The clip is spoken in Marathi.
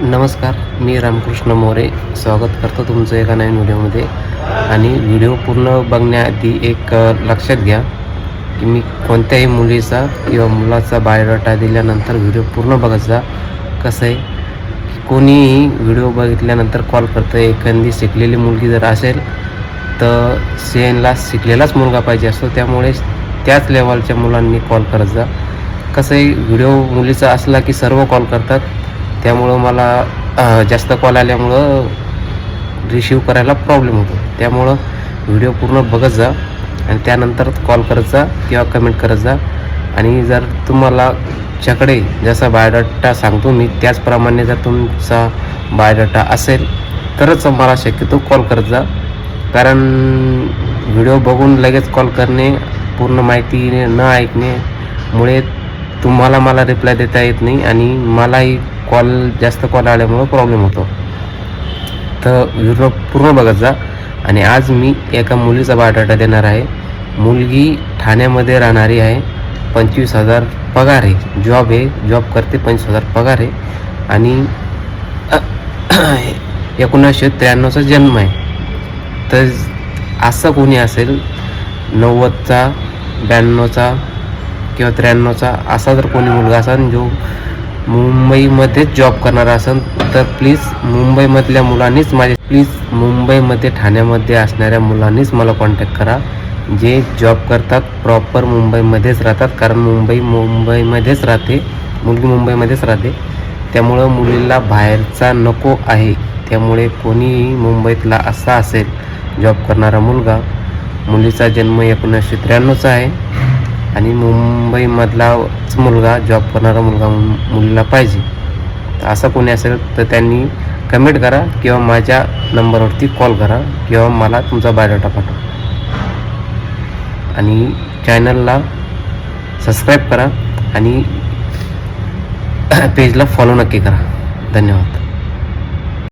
नमस्कार, मी रामकृष्ण मोरे स्वागत करतो तुमचं एका नवीन व्हिडिओमध्ये. आणि व्हिडिओ पूर्ण बघण्याआधी एक लक्षात घ्या की मी कोणत्याही मुलीचा किंवा मुलाचा बायोडाटा दिल्यानंतर व्हिडिओ पूर्ण बघत जा. कसं आहे की कोणीही व्हिडिओ बघितल्यानंतर कॉल करतं. एखादी शिकलेली मुलगी जर असेल तर सेनला शिकलेलाच मुलगा पाहिजे असतो, त्यामुळे त्याच लेवलच्या मुलांनी कॉल करत जा. कसं आहे, व्हिडिओ मुलीचा असला की सर्व कॉल करतात, त्यामुळं मला जास्त कॉल आल्यामुळं रिसीव करायला प्रॉब्लेम होतो. त्यामुळं व्हिडिओ पूर्ण बघत जा आणि त्यानंतर कॉल करत जा किंवा कमेंट करत जा. आणि जर तुम्हाला च्याकडे जसा बायोडाटा सांगतो मी त्याचप्रमाणे जर तुमचा बायोडाटा असेल तरच मला शक्यतो कॉल करत जा. कारण व्हिडिओ बघून लगेच कॉल करणे, पूर्ण माहिती न ऐकण्यामुळे तुम्हाला मला रिप्लाय देता येत नाही आणि मलाही जास्त कॉल आल्यामुळं प्रॉब्लेम होतो. तर व्हिडिओ पूर्ण बघत जा. आणि आज मी एका मुलीचा बायोडाटा देणार आहे. मुलगी ठाण्यामध्ये राहणारी आहे. 25,000 पगार आहे, जॉब करते, 25,000 पगार आहे आणि 1993चा जन्म आहे. तर असं कोणी असेल 90चा, 92चा किंवा 93चा असा जर कोणी मुलगा असेल जो मुंबईमध्येच जॉब करणारा असेल तर प्लीज मुंबईमधल्या मुलांनीच मुंबईमध्ये ठाण्यामध्ये असणाऱ्या मुलांनीच मला कॉन्टॅक्ट करा, जे जॉब करतात, प्रॉपर मुंबईमध्येच राहतात. कारण मुंबईमध्येच राहते, मुलगी मुंबईमध्येच राहते, त्यामुळं मुलीला बाहेरचा नको आहे. त्यामुळे कोणीही मुंबईतला असा असेल जॉब करणारा मुलगा, मुलीचा जन्म 1993चा आहे आणि मुंबईमधलाच मुलगा, जॉब करणारा मुलगा मुलीला पाहिजे, तर असं कोणी असेल तर त्यांनी कमेंट करा किंवा माझ्या नंबरवरती कॉल करा किंवा मला तुमचा बायोडाटा पाठवा. आणि चॅनलला सबस्क्राईब करा आणि पेजला फॉलो नक्की करा. धन्यवाद.